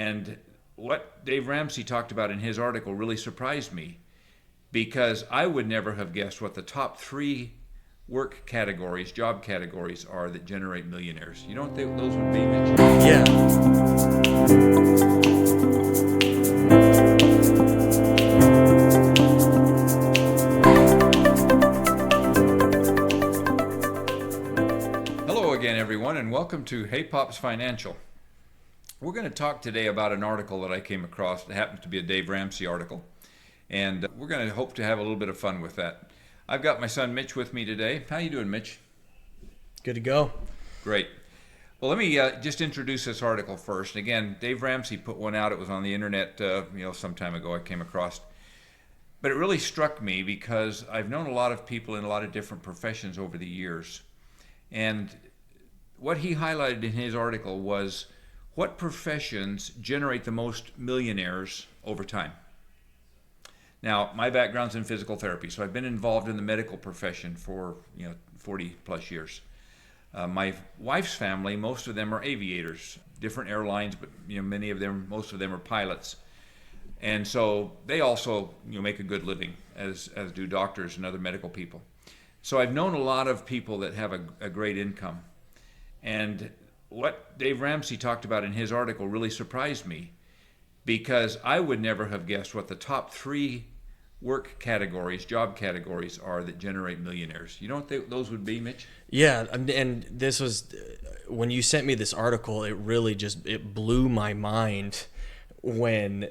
And what Dave Ramsey talked about in his article really surprised me, because I would never have guessed what the top 3 work categories, job categories are that generate millionaires. You know what those would be, Mitch? Yeah. Hello again, everyone, and welcome to Hey Pops Financial. We're going to talk today about an article that I came across. It happens to be a Dave Ramsey article, and we're going to hope to have a little bit of fun with that. I've got my son Mitch with me today. How you doing, Mitch? Good to go. Great. Well, let me just introduce this article first. Again, Dave Ramsey put one out. It was on the internet, some time ago. I came across, but it really struck me because I've known a lot of people in a lot of different professions over the years, and what he highlighted in his article was what professions generate the most millionaires over time. Now, my background's in physical therapy, so I've been involved in the medical profession for 40 plus years. My wife's family, most of them are aviators, different airlines, but most of them are pilots, and so they also make a good living, as do doctors and other medical people. So I've known a lot of people that have a great income, and what Dave Ramsey talked about in his article really surprised me, because I would never have guessed what the top 3 work categories, job categories are that generate millionaires. You know what those would be, Mitch? Yeah, and this was, when you sent me this article, it really it blew my mind when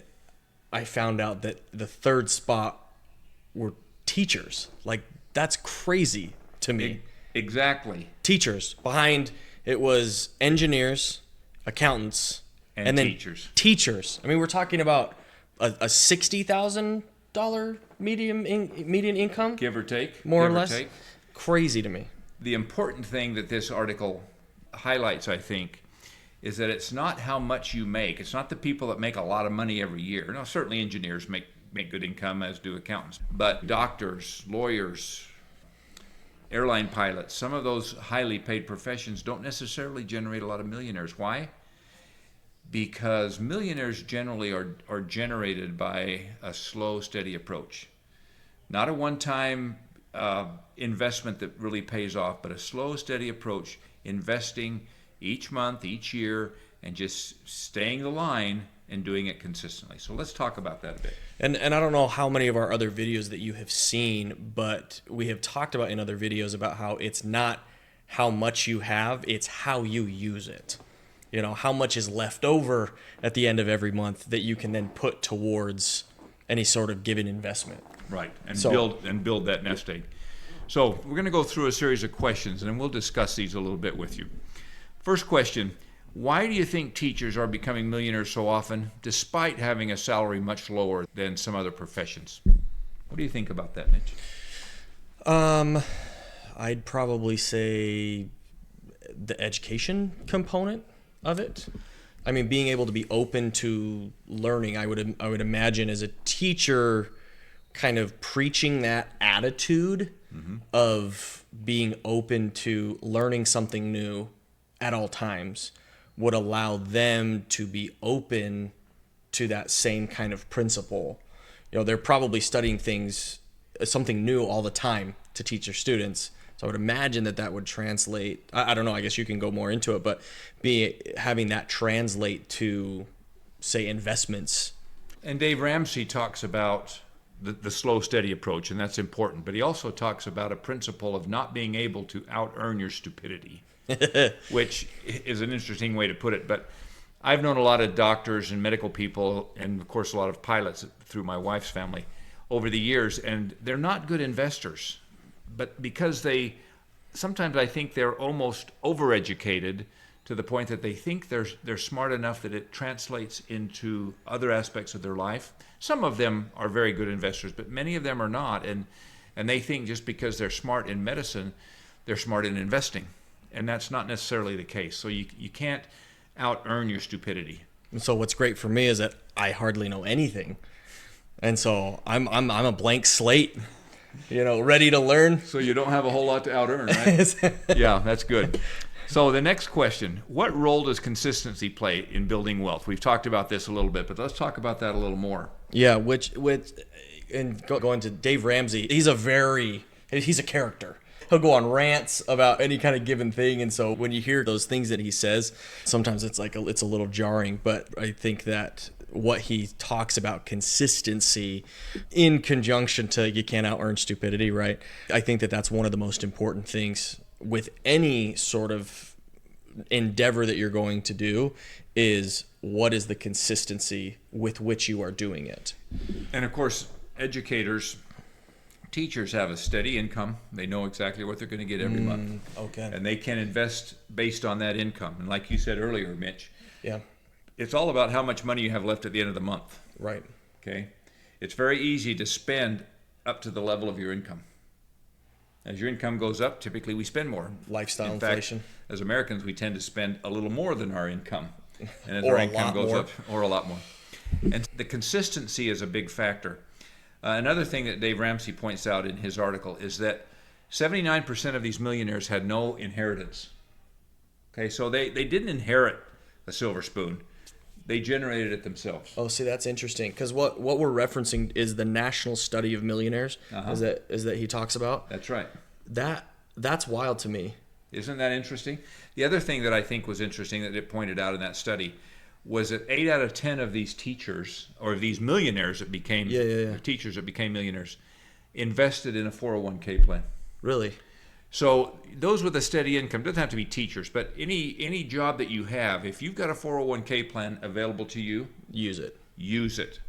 I found out that the third spot were teachers. Like, that's crazy to me. Exactly. Teachers. Behind it was engineers, accountants, and then teachers. I mean, we're talking about a $60,000 median income, give or take, more or less. Crazy to me. The important thing that this article highlights, I think, is that it's not how much you make. It's not the people that make a lot of money every year. Now, certainly engineers make good income, as do accountants, but doctors, lawyers, airline pilots, some of those highly paid professions don't necessarily generate a lot of millionaires. Why? Because millionaires generally are generated by a slow, steady approach. Not a one-time investment that really pays off, but a slow, steady approach, investing each month, each year, and just staying the line and doing it consistently. So let's talk about that a bit. And I don't know how many of our other videos that you have seen, but we have talked about in other videos about how it's not how much you have, it's how you use it. How much is left over at the end of every month that you can then put towards any sort of given investment. Right, and build that nest egg. So we're going to go through a series of questions, and we'll discuss these a little bit with you. First question: why do you think teachers are becoming millionaires so often, despite having a salary much lower than some other professions? What do you think about that, Mitch? I'd probably say the education component of it. I mean, being able to be open to learning, I would imagine, as a teacher, kind of preaching that attitude of being open to learning something new at all times would allow them to be open to that same kind of principle. They're probably studying something new all the time to teach their students. So I would imagine that would translate. I don't know, I guess you can go more into it, but having that translate to, say, investments. And Dave Ramsey talks about the slow, steady approach, and that's important. But he also talks about a principle of not being able to out-earn your stupidity, which is an interesting way to put it. But I've known a lot of doctors and medical people, and of course a lot of pilots through my wife's family over the years, and they're not good investors. But because sometimes I think they're almost overeducated to the point that they think they're smart enough that it translates into other aspects of their life. Some of them are very good investors, but many of them are not. And they think just because they're smart in medicine, they're smart in investing. And that's not necessarily the case. So you can't out-earn your stupidity. And so what's great for me is that I hardly know anything. And so I'm a blank slate. Ready to learn. So you don't have a whole lot to out-earn, right? Yeah, that's good. So the next question, what role does consistency play in building wealth? We've talked about this a little bit, but let's talk about that a little more. Yeah, going to Dave Ramsey, he's a character. He'll go on rants about any kind of given thing, and so when you hear those things that he says, sometimes it's a little jarring. But I think that what he talks about, consistency in conjunction to you can't out earn stupidity, right? I think that that's one of the most important things with any sort of endeavor that you're going to do, is what is the consistency with which you are doing it. And of course, educators, teachers have a steady income. They know exactly what they're going to get every month. Okay. And they can invest based on that income. And like you said earlier, Mitch, Yeah. it's all about how much money you have left at the end of the month. Right. Okay? It's very easy to spend up to the level of your income. As your income goes up, typically we spend more. Lifestyle In fact, inflation. as Americans, we tend to spend a little more than our income. And as Or our a income lot goes more. up, or a lot more. And the consistency is a big factor. Another thing that Dave Ramsey points out in his article is that 79% of these millionaires had no inheritance. Okay, so they didn't inherit a silver spoon. They generated it themselves. Oh, see, that's interesting, because what we're referencing is the National Study of Millionaires. Is that he talks about? That's right. That's wild to me. Isn't that interesting? The other thing that I think was interesting that it pointed out in that study was that 8 out of 10 of these teachers, or these millionaires that became teachers that became millionaires, invested in a 401k plan. Really? So those with a steady income, doesn't have to be teachers, but any job that you have, if you've got a 401k plan available to you, Use it. use it.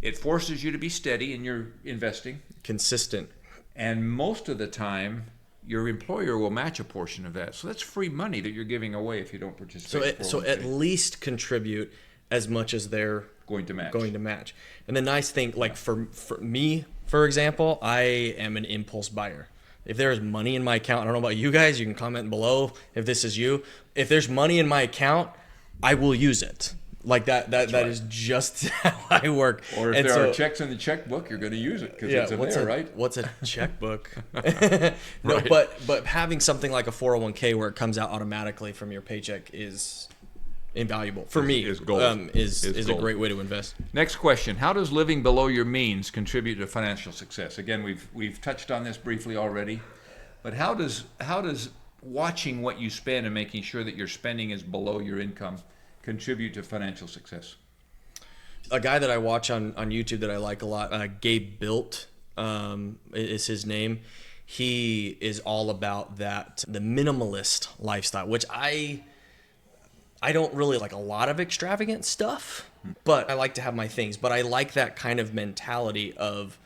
It forces you to be steady in your investing, Consistent. and most of the time, your employer will match a portion of that. So that's free money that you're giving away if you don't participate. So at least contribute as much as they're going to match. And the nice thing, like for me, for example, I am an impulse buyer. If there's money in my account, I don't know about you guys, you can comment below if this is you. If there's money in my account, I will use it. Like that is just how I work. Or if there are checks in the checkbook, you're going to use it because it's in there, right? What's a checkbook? No, Right. but having something like a 401k where it comes out automatically from your paycheck is invaluable for me. Is gold. Is a gold. great way to invest. Next question: how does living below your means contribute to financial success? Again, we've touched on this briefly already, but how does watching what you spend and making sure that your spending is below your income contribute to financial success? A guy that I watch on YouTube that I like a lot, Gabe Built, is his name. He is all about the minimalist lifestyle, which I don't really like a lot of extravagant stuff, but I like to have my things. But I like that kind of mentality of,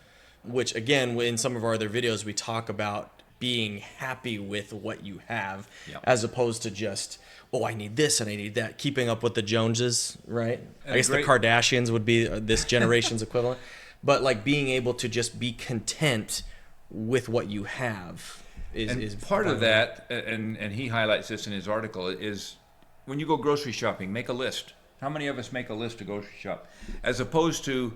which again, in some of our other videos, we talk about being happy with what you have, as opposed to just, oh, I need this and I need that. Keeping up with the Joneses, right? And I guess the Kardashians would be this generation's equivalent. But like being able to just be content with what you have is part of that, and he highlights this in his article, is when you go grocery shopping, make a list. How many of us make a list to grocery shop? As opposed to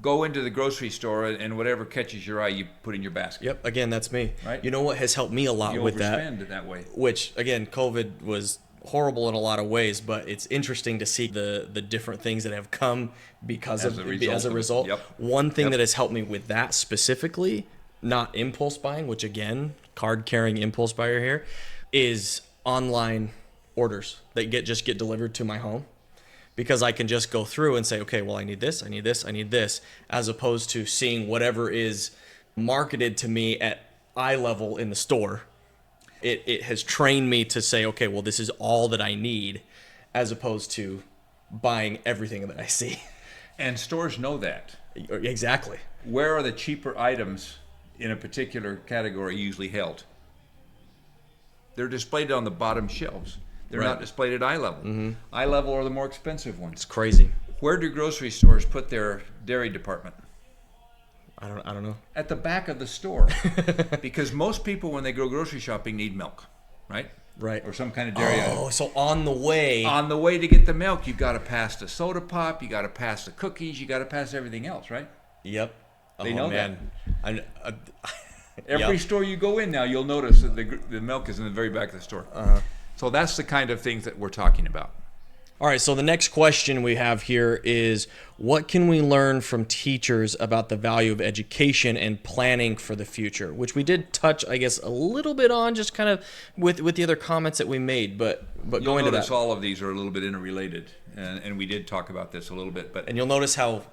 go into the grocery store and whatever catches your eye, you put in your basket. Yep, again, that's me. Right? You know what has helped me a lot with that? You overspend that way. Which, again, COVID was horrible in a lot of ways, but it's interesting to see the different things that have come because as a result. Yep. One thing that has helped me with that specifically, not impulse buying, which again, card carrying impulse buyer here, is online orders that just get delivered to my home. Because I can just go through and say, okay, well, I need this, I need this, I need this, as opposed to seeing whatever is marketed to me at eye level in the store. It has trained me to say, okay, well, this is all that I need, as opposed to buying everything that I see. And stores know that. Exactly. Where are the cheaper items in a particular category usually held? They're displayed on the bottom shelves. They're not displayed at eye level. Mm-hmm. Eye level are the more expensive ones. It's crazy. Where do grocery stores put their dairy department? I don't know. At the back of the store. Because most people, when they go grocery shopping, need milk, right? Right. Or some kind of dairy item. Oh, so on the way. On the way to get the milk, you've got to pass the soda pop, you got to pass the cookies, you got to pass everything else, right? Yep. They know that. Every store you go in now, you'll notice that the milk is in the very back of the store. Uh-huh. So that's the kind of things that we're talking about. All right, so the next question we have here is, what can we learn from teachers about the value of education and planning for the future? Which we did touch, I guess, a little bit on, just kind of with the other comments that we made, but going to that. All of these are a little bit interrelated, and we did talk about this a little bit. But And you'll notice how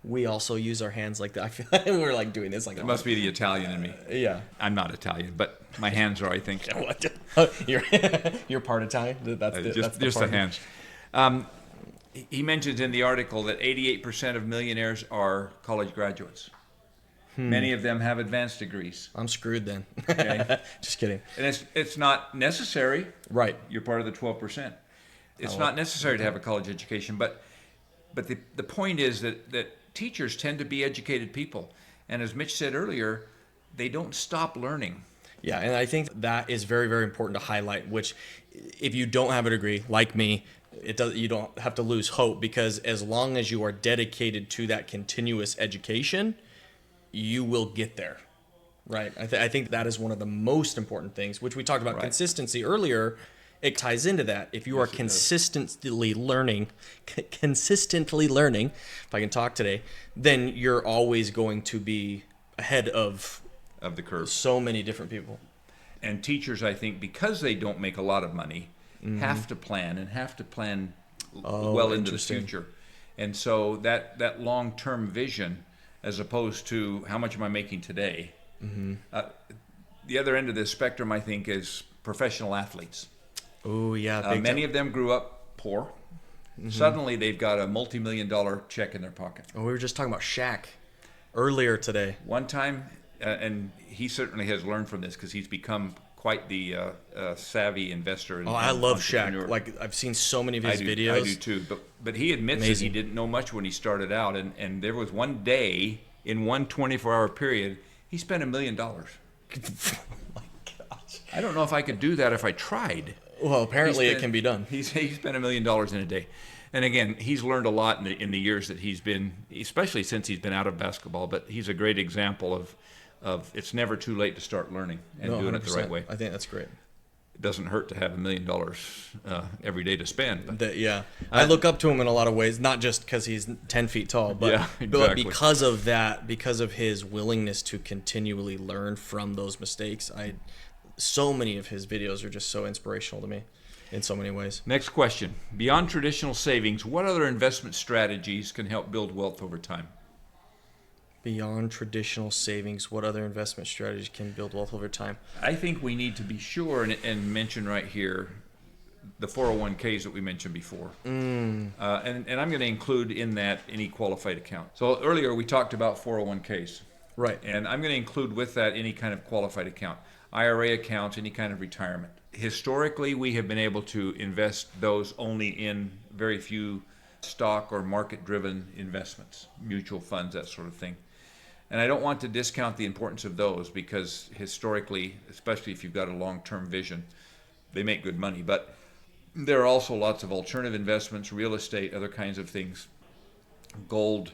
we also use our hands like that. I feel like we're like doing this like it must be the Italian in me. Yeah. I'm not Italian, but my hands are, I think. You're part Italian? That's just the hands. He mentions in the article that 88% of millionaires are college graduates. Many of them have advanced degrees. I'm screwed then. Okay? Just kidding. And it's not necessary. Right. You're part of the 12%. It's not necessary to have a college education, but the point is that teachers tend to be educated people. And as Mitch said earlier, they don't stop learning. Yeah, and I think that is very, very important to highlight, which if you don't have a degree, like me, you don't have to lose hope, because as long as you are dedicated to that continuous education, you will get there, right? I think that is one of the most important things, which we talked about consistency earlier. It ties into that. If you are consistently learning, if I can talk today, then you're always going to be ahead of the curve. So many different people. And teachers, I think, because they don't make a lot of money, have to plan well into the future. And so that long-term vision, as opposed to how much am I making today. The other end of this spectrum, I think, is professional athletes. Oh, yeah. Many of them grew up poor. Suddenly, they've got a multi-million-dollar check in their pocket. Oh, we were just talking about Shaq earlier today. One time, and he certainly has learned from this because he's become quite the savvy investor. I love Shaq. Like, I've seen so many of his videos. I do too. But he admits that he didn't know much when he started out. And there was one day, in one 24-hour period, he spent $1 million. Oh my gosh. I don't know if I could do that if I tried. Well, apparently it can be done. He spent $1 million in a day. And again, he's learned a lot in the years that he's been, especially since he's been out of basketball. But he's a great example of it's never too late to start learning and doing it the right way. I think that's great. It doesn't hurt to have $1 million every day to spend. But I look up to him in a lot of ways, not just because he's 10 feet tall, but because of that, because of his willingness to continually learn from those mistakes. So many of his videos are just so inspirational to me in so many ways. Next question. Beyond traditional savings, what other investment strategies can help build wealth over time? Beyond traditional savings, what other investment strategies can build wealth over time? I think we need to be sure and mention right here the 401ks that we mentioned before. And I'm going to include in that any qualified account. So earlier we talked about 401ks. Right. And I'm going to include with that any kind of qualified account. IRA accounts, any kind of retirement. Historically, we have been able to invest those only in very few stock or market-driven investments, mutual funds, that sort of thing. And I don't want to discount the importance of those because historically, especially if you've got a long-term vision, they make good money. But there are also lots of alternative investments, real estate, other kinds of things, gold,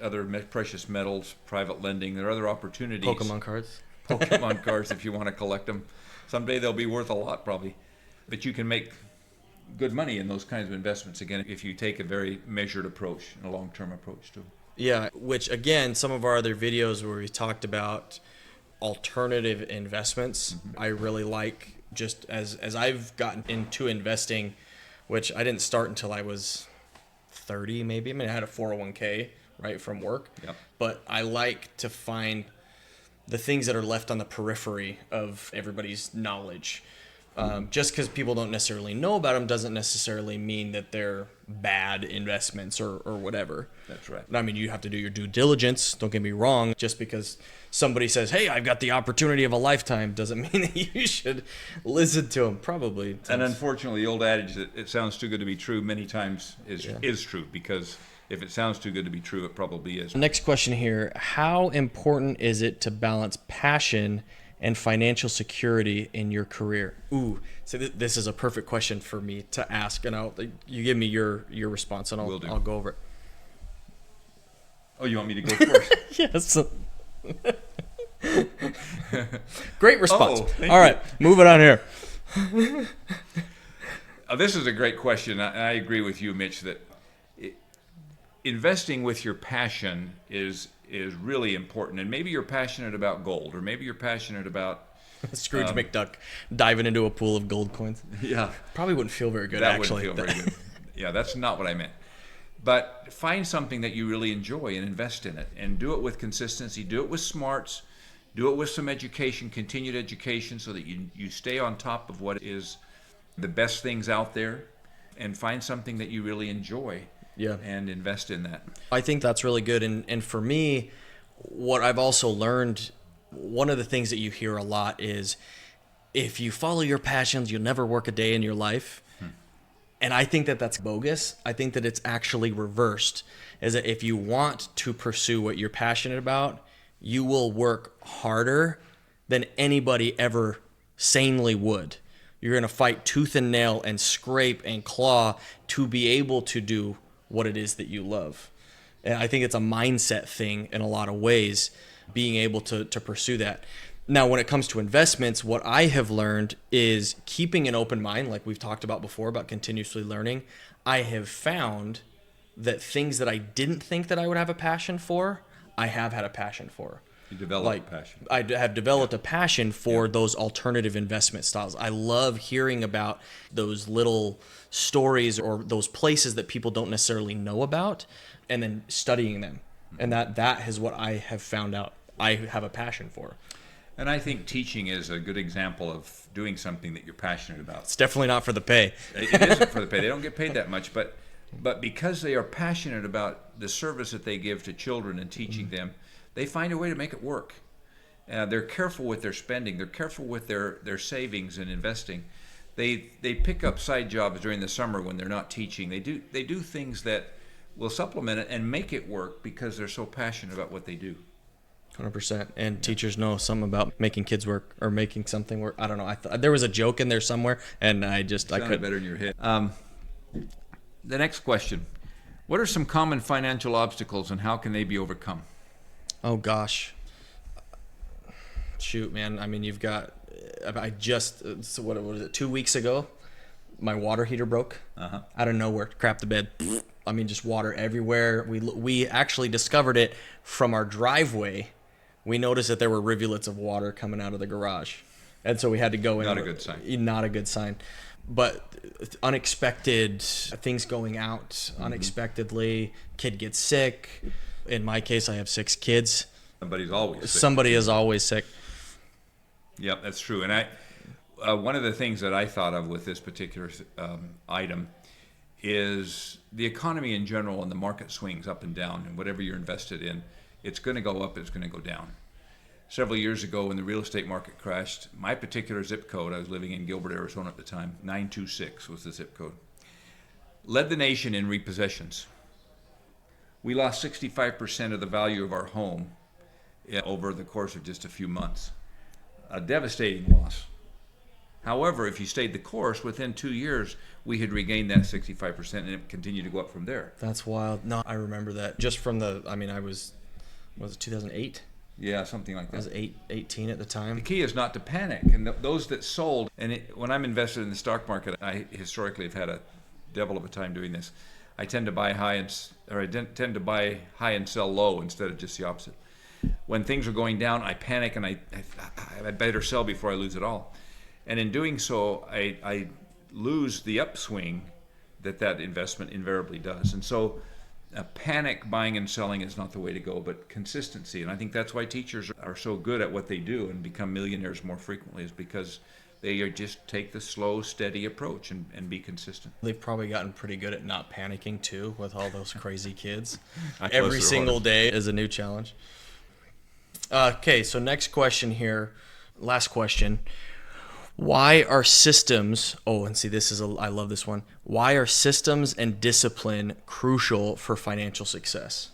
other precious metals, private lending. There are other opportunities. Pokemon cards. Pokemon cards if you want to collect them. Someday they'll be worth a lot probably. But you can make good money in those kinds of investments, again, if you take a very measured approach and a long-term approach to them. Yeah, which again, some of our other videos where we talked about alternative investments, I really like, just as I've gotten into investing, which I didn't start until I was 30 maybe. I mean, I had a 401k, right, from work. Yep. But I like to find the things that are left on the periphery of everybody's knowledge. Just because people don't necessarily know about them doesn't necessarily mean that they're bad investments or whatever. That's right. I mean, you have to do your due diligence. Don't get me wrong. Just because somebody says, hey, I've got the opportunity of a lifetime, doesn't mean that you should listen to them, probably. And unfortunately, the old adage that it sounds too good to be true many times is true, because if it sounds too good to be true, it probably is. Next question here. How important is it to balance passion and financial security in your career? Ooh, so this is a perfect question for me to ask, and you give me your response, and I'll go over it. Oh, you want me to go first? Yes. Great response. Oh, all right, moving on here. This is a great question. I agree with you, Mitch, that investing with your passion is really important. And maybe you're passionate about gold, or maybe you're passionate about Scrooge McDuck diving into a pool of gold coins. yeah. Probably wouldn't feel very good, That actually. wouldn't feel very good. Yeah, that's not what I meant. But find something that you really enjoy and invest in it, and do it with consistency. Do it with smarts. Do it with some education, continued education, so that you stay on top of what is the best things out there, and find something that you really enjoy. Yeah. And invest in that. I think that's really good. And for me, what I've also learned, one of the things that you hear a lot is, if you follow your passions, you'll never work a day in your life. And I think that that's bogus. I think that it's actually reversed, is that if you want to pursue what you're passionate about, you will work harder than anybody ever sanely would. You're going to fight tooth and nail and scrape and claw to be able to do what it is that you love. And I think it's a mindset thing in a lot of ways, being able to pursue that. Now, when it comes to investments, what I have learned is keeping an open mind, like we've talked about before, about continuously learning. I have found that things that I didn't think that I would have a passion for, I have had a passion for. You develop a passion. I have developed a passion for those alternative investment styles. I love hearing about those little stories or those places that people don't necessarily know about, and then studying them. And that is what I have found out I have a passion for. And I think teaching is a good example of doing something that you're passionate about. It's definitely not for the pay. It isn't for the pay. They don't get paid that much, but because they are passionate about the service that they give to children and teaching them, they find a way to make it work. They're careful with their spending. They're careful with their savings and investing. They pick up side jobs during the summer when they're not teaching. They do things that will supplement it and make it work because they're so passionate about what they do. 100%. And teachers know something about making kids work or making something work. I don't know. There was a joke in there somewhere, and I couldn't. Better in your head. The next question: what are some common financial obstacles, and how can they be overcome? Oh gosh. Shoot, man. I mean, you've got. So what was it? 2 weeks ago, my water heater broke. Out of nowhere, crap the bed. I mean, just water everywhere. We actually discovered it from our driveway. We noticed that there were rivulets of water coming out of the garage, and so we had to go in. Not a good sign. Not a good sign. But unexpected things going out unexpectedly. Kid gets sick. In my case, I have 6 kids. Somebody's always sick. Somebody is always sick. Yep, that's true. And one of the things that I thought of with this particular item is the economy in general, and the market swings up and down, and whatever you're invested in, it's going to go up, it's going to go down. Several years ago, when the real estate market crashed, my particular zip code, I was living in Gilbert, Arizona at the time, 926 was the zip code, led the nation in repossessions. We lost 65% of the value of our home over the course of just a few months. A devastating loss. However, if you stayed the course, within 2 years, we had regained that 65%, and it continued to go up from there. That's wild. No, I remember that. Just from was it 2008? Yeah, something like that. I was 18 at the time. The key is not to panic. And those that sold, when I'm invested in the stock market, I historically have had a devil of a time doing this. I tend to buy high and sell low instead of just the opposite. When things are going down, I panic and I better sell before I lose it all. And in doing so, I lose the upswing that investment invariably does. And so panic buying and selling is not the way to go, but consistency. And I think that's why teachers are so good at what they do and become millionaires more frequently, is because they just take the slow, steady approach and be consistent. They've probably gotten pretty good at not panicking too, with all those crazy kids. Every Every single day is a new challenge. Okay, so next question here, last question. Why are systems, I love this one. Why are systems and discipline crucial for financial success?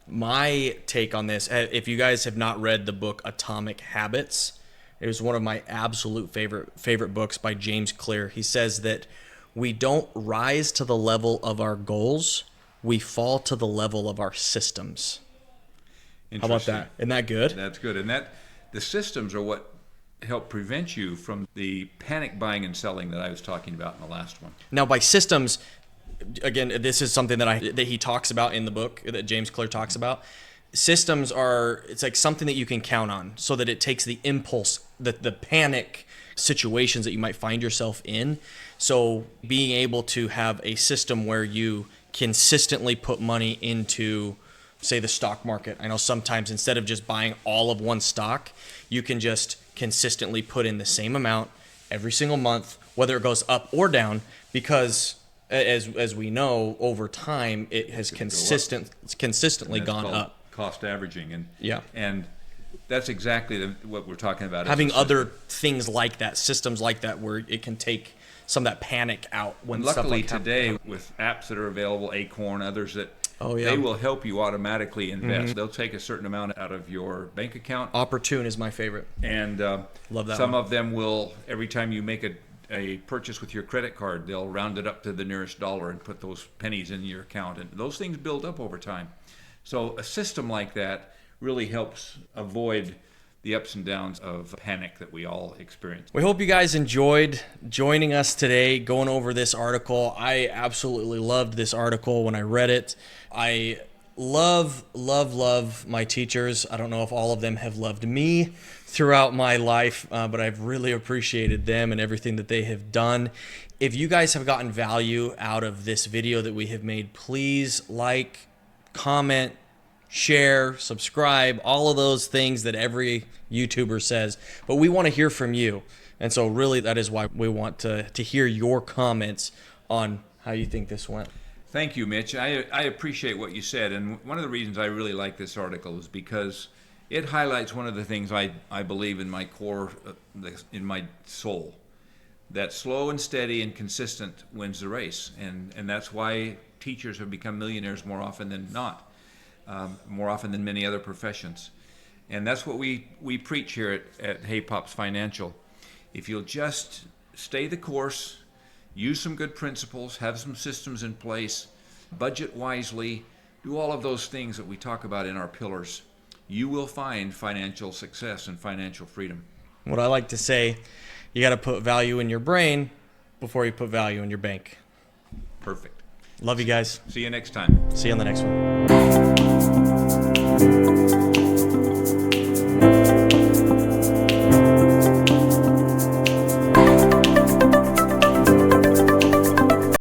My take on this, if you guys have not read the book Atomic Habits, it was one of my absolute favorite books by James Clear. He says that we don't rise to the level of our goals, we fall to the level of our systems. How about that? Isn't that good? That's good. And the systems are what help prevent you from the panic buying and selling that I was talking about in the last one. Now, by systems, again, this is something that he talks about in the book, that James Clear talks about. Systems it's like something that you can count on, so that it takes the impulse, the panic situations that you might find yourself in. So being able to have a system where you consistently put money into, say, the stock market. I know sometimes instead of just buying all of one stock, you can just consistently put in the same amount every single month, whether it goes up or down, because as we know, over time it has consistently gone up. Cost averaging, and that's exactly what we're talking about. Having other things like that, systems like that, where it can take some of that panic out when luckily stuff like today with apps that are available, Acorn, others that yeah. they will help you automatically invest. They'll take a certain amount out of your bank account. Opportune is my favorite, and love that. Some of them will, every time you make a purchase with your credit card, they'll round it up to the nearest dollar and put those pennies in your account, and those things build up over time. So a system like that really helps avoid the ups and downs of panic that we all experience. We hope you guys enjoyed joining us today, going over this article. I absolutely loved this article when I read it. I love my teachers. I don't know if all of them have loved me throughout my life, but I've really appreciated them and everything that they have done. If you guys have gotten value out of this video that we have made, please like, comment, share, subscribe, all of those things that every YouTuber says. But we want to hear from you. And so really that is why we want to hear your comments on how you think this went. Thank you, Mitch. I appreciate what you said. And one of the reasons I really like this article is because it highlights one of the things I believe in my core, in my soul, that slow and steady and consistent wins the race. And that's why teachers have become millionaires more often than not, more often than many other professions. And that's what we preach here at Hey Pops Financial. If you'll just stay the course, use some good principles, have some systems in place, budget wisely, do all of those things that we talk about in our pillars, you will find financial success and financial freedom. What I like to say, you got to put value in your brain before you put value in your bank. Perfect. Love you guys. See you next time. See you on the next one.